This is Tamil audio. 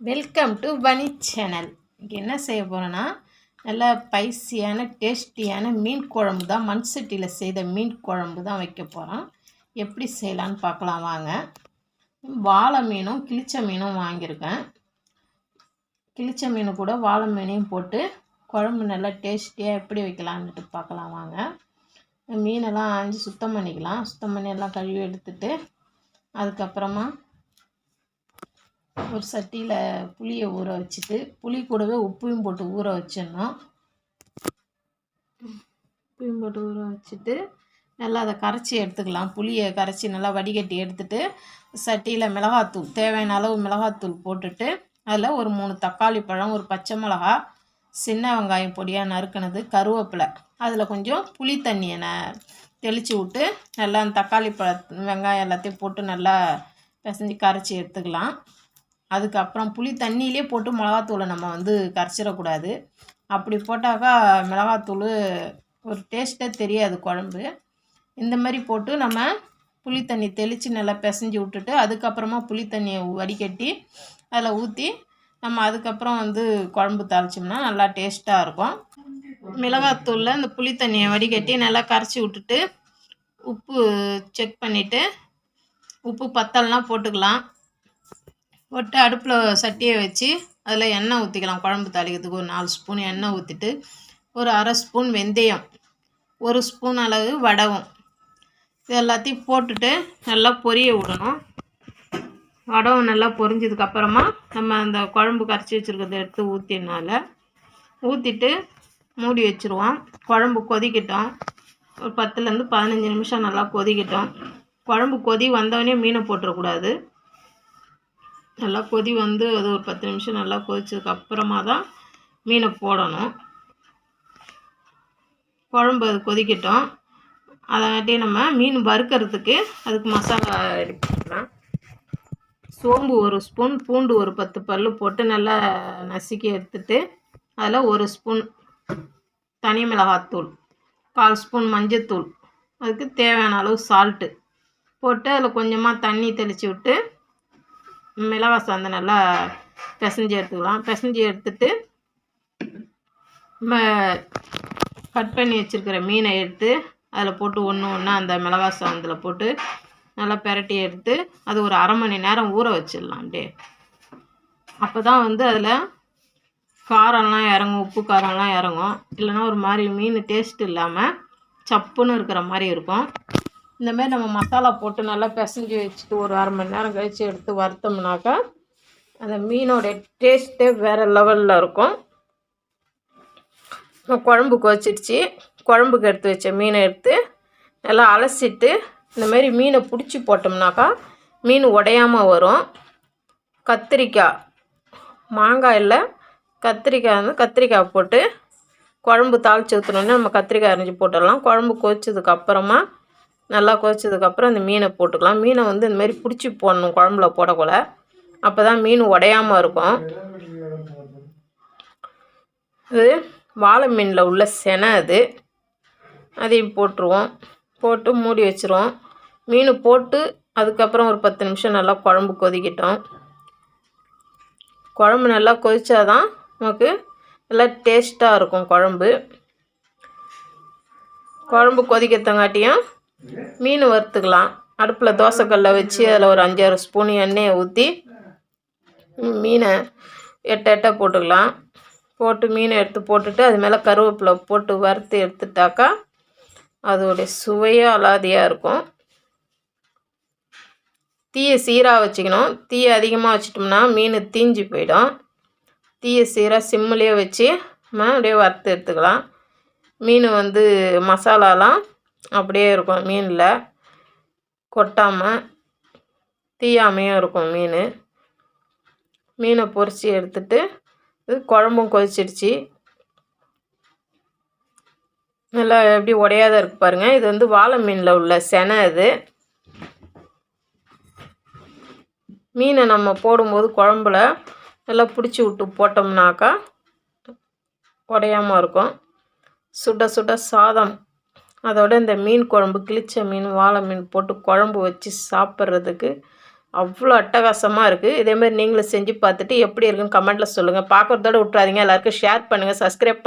வெல்கம் டு பனி சேனல். இன்றைக்கி என்ன செய்ய போகிறேன்னா, நல்லா ஸ்பைசியான டேஸ்டியான மீன் குழம்பு தான். மண் சட்டியில் செய்த மீன் குழம்பு தான் வைக்க போகிறோம். எப்படி செய்யலான்னு பார்க்கலாம் வாங்க. வாழை மீனும் கிளிச்ச மீனும் வாங்கியிருக்கேன். கிளிச்ச மீன் கூட வாழை மீனையும் போட்டு குழம்பு நல்லா டேஸ்டியாக எப்படி வைக்கலான்ட்டு பார்க்கலாம் வாங்க. மீனெல்லாம் ஆஞ்சு சுத்தம் பண்ணிக்கலாம். சுத்தம் பண்ணி எல்லாம் கழுவி எடுத்துட்டு அதுக்கப்புறமா ஒரு சட்டியில் புளியை ஊற வச்சுட்டு புளி கூடவே உப்பையும் போட்டு ஊற வச்சிடணும். உப்பையும் போட்டு ஊற வச்சுட்டு நல்லா அதை கரைச்சி எடுத்துக்கலாம். புளியை கரைச்சி நல்லா வடிகட்டி எடுத்துட்டு சட்டியில் மிளகாத்தூள் தேவையான அளவு மிளகாத்தூள் போட்டுட்டு அதில் ஒரு 3 தக்காளி பழம், ஒரு பச்சை மிளகா, சின்ன வெங்காயம் பொடியாக நறுக்கினது, கருவேப்பிலை, அதில் கொஞ்சம் புளி தண்ணியை தெளித்து விட்டு நல்லா அந்த தக்காளி வெங்காயம் எல்லாத்தையும் போட்டு நல்லா பிசைஞ்சு கரைச்சி எடுத்துக்கலாம். அதுக்கப்புறம் புளி தண்ணியிலே போட்டு மிளகாத்தூளை நம்ம கரைச்சிடக்கூடாது. அப்படி போட்டாக்கா மிளகாத்தூள் ஒரு டேஸ்ட்டே தெரியாது குழம்பு. இந்த மாதிரி போட்டு நம்ம புளி தண்ணி தெளித்து நல்லா பிசைஞ்சு விட்டுட்டு அதுக்கப்புறமா புளி தண்ணியை வடிகட்டி அதில் ஊற்றி நம்ம அதுக்கப்புறம் குழம்பு தாளித்தோம்னா நல்லா டேஸ்ட்டாக இருக்கும். மிளகாத்தூளில் இந்த புளி தண்ணியை வடிகட்டி நல்லா கரைச்சி விட்டுட்டு உப்பு செக் பண்ணிவிட்டு உப்பு பத்தலைனா போட்டுக்கலாம். போட்டு அடுப்பில் சட்டியை வச்சு அதில் எண்ணெய் ஊற்றிக்கலாம். குழம்பு தாளிக்கிறதுக்கு ஒரு 4 ஸ்பூன் எண்ணெய் ஊற்றிட்டு ஒரு அரை ஸ்பூன் வெந்தயம், 1 ஸ்பூன் அளவு வடகம், இது எல்லாத்தையும் போட்டுட்டு நல்லா பொரிய விடணும். வடகம் நல்லா பொரிஞ்சதுக்கப்புறமா நம்ம அந்த குழம்பு கரைச்சி வச்சுருக்கிறத எடுத்து ஊற்றினால ஊற்றிட்டு மூடி வச்சுருவோம். குழம்பு கொதிக்கட்டும். ஒரு 10லேருந்து 15 நிமிஷம் நல்லா கொதிக்கட்டும். குழம்பு கொதி வந்தவொடனே மீனை போட்டுறக்கூடாது. நல்லா கொதி அது ஒரு 10 நிமிஷம் நல்லா கொதிச்சதுக்கப்புறமா தான் மீனை போடணும். குழம்பு அது கொதிக்கட்டும். அதாட்டி நம்ம மீன் வறுக்கிறதுக்கு அதுக்கு மசாலா எடுத்துக்கலாம். சோம்பு 1 ஸ்பூன், பூண்டு ஒரு 10 பல் போட்டு நல்லா நசுக்கி எடுத்துட்டு அதில் 1 ஸ்பூன் தனி மிளகாத்தூள், 1/4 ஸ்பூன் மஞ்சத்தூள், அதுக்கு தேவையான அளவு சால்ட்டு போட்டு அதில் கொஞ்சமாக தண்ணி தெளித்து விட்டு மிளகாய் சாந்து நல்லா பிசைஞ்சு எடுத்துக்கலாம். பிசைஞ்சு எடுத்துட்டு நம்ம கட் பண்ணி வச்சுருக்கிற மீனை எடுத்து அதில் போட்டு ஒன்று அந்த மிளகாய் சாந்தில் போட்டு நல்லா பெரட்டி எடுத்து அது ஒரு அரை மணி நேரம் ஊற வச்சிடலாம். அப்படியே அப்போ தான் அதில் காரம்லாம் இறங்கும், உப்பு காரம்லாம் இறங்கும். இல்லைன்னா ஒரு மாதிரி மீன் டேஸ்ட் இல்லாமல் சப்புன்னு இருக்கிற மாதிரி இருக்கும். இந்தமாதிரி நம்ம மசாலா போட்டு நல்லா பிசைஞ்சு வச்சுட்டு ஒரு அரை மணி நேரம் கழித்து எடுத்து வறுத்தோம்னாக்கா அந்த மீனோடைய டேஸ்ட்டே வேறு லெவலில் இருக்கும். குழம்பு கொதிச்சிடுச்சு. குழம்புக்கு எடுத்து வச்ச மீனை எடுத்து நல்லா அலசிட்டு இந்தமாரி மீனை பிடிச்சி போட்டோம்னாக்கா மீன் உடையாமல் வரும். கத்திரிக்காய், மாங்காய் இல்லை கத்திரிக்காய் போட்டு குழம்பு தாளித்து ஊற்றணுன்னா நம்ம கத்திரிக்காய் அரிஞ்சு போட்டுடலாம். குழம்பு கொதிச்சதுக்கப்புறமா நல்லா கொதிச்சதுக்கப்புறம் இந்த மீனை போட்டுக்கலாம். மீனை இந்தமாரி பிடிச்சி போடணும் குழம்புல போடக்கூட. அப்போ தான் மீன் உடையாமல் இருக்கும். இது வாழை மீனில் உள்ள செனை அதையும் போட்டுருவோம். போட்டு மூடி வச்சுருவோம். மீன் போட்டு அதுக்கப்புறம் ஒரு 10 நிமிஷம் நல்லா குழம்பு கொதிக்கட்டும். குழம்பு நல்லா கொதிச்சாதான் நமக்கு நல்லா டேஸ்ட்டாக இருக்கும் குழம்பு. குழம்பு கொதிக்கிறதங்காட்டியும் மீன் வறுத்துக்கலாம். அடுப்பில் தோசைக்கல்லை வச்சு அதில் ஒரு 5-6 ஸ்பூன் எண்ணெயை ஊற்றி மீனை எட்ட போட்டுக்கலாம். போட்டு மீனை எடுத்து போட்டுட்டு அது மேலே கருவேப்பிலை போட்டு வறுத்து எடுத்துட்டாக்கா அதோடைய சுவையே அலாதியாக இருக்கும். தீயை சீராக வச்சுக்கணும். தீயை அதிகமாக வச்சிட்டோம்னா மீன் தீஞ்சு போயிடும். தீயை சீராக சிம்மிலே வச்சு நம்ம அப்படியே வறுத்து எடுத்துக்கலாம். மீன் மசாலாலாம் அப்படியே இருக்கும், மீனில் கொட்டாமல் தீயாமையும் இருக்கும் மீன். மீனை பொரித்து எடுத்துட்டு இது குழம்பும் கொதிச்சிடுச்சு. நல்லா எப்படி உடையாத இருக்குது பாருங்கள். இது வாழை மீனில் உள்ள செனை. மீனை நம்ம போடும்போது குழம்புல நல்லா பிடிச்சி விட்டு போட்டோம்னாக்கா உடையாமல் இருக்கும். சுட சுட சாதம் அதோட இந்த மீன் குழம்பு, கிளிச்ச மீன், வாழை மீன் போட்டு குழம்பு வச்சு சாப்பிட்றதுக்கு அவ்வளோ அட்டகாசமாக இருக்குது. இதேமாதிரி நீங்களும் செஞ்சு பார்த்துட்டு எப்படி இருக்குன்னு கமெண்ட்டில் சொல்லுங்கள். பார்க்குறதோட விட்றாதீங்க. எல்லாருக்கும் ஷேர் பண்ணுங்கள், சப்ஸ்கிரைப் பண்ணுங்கள்.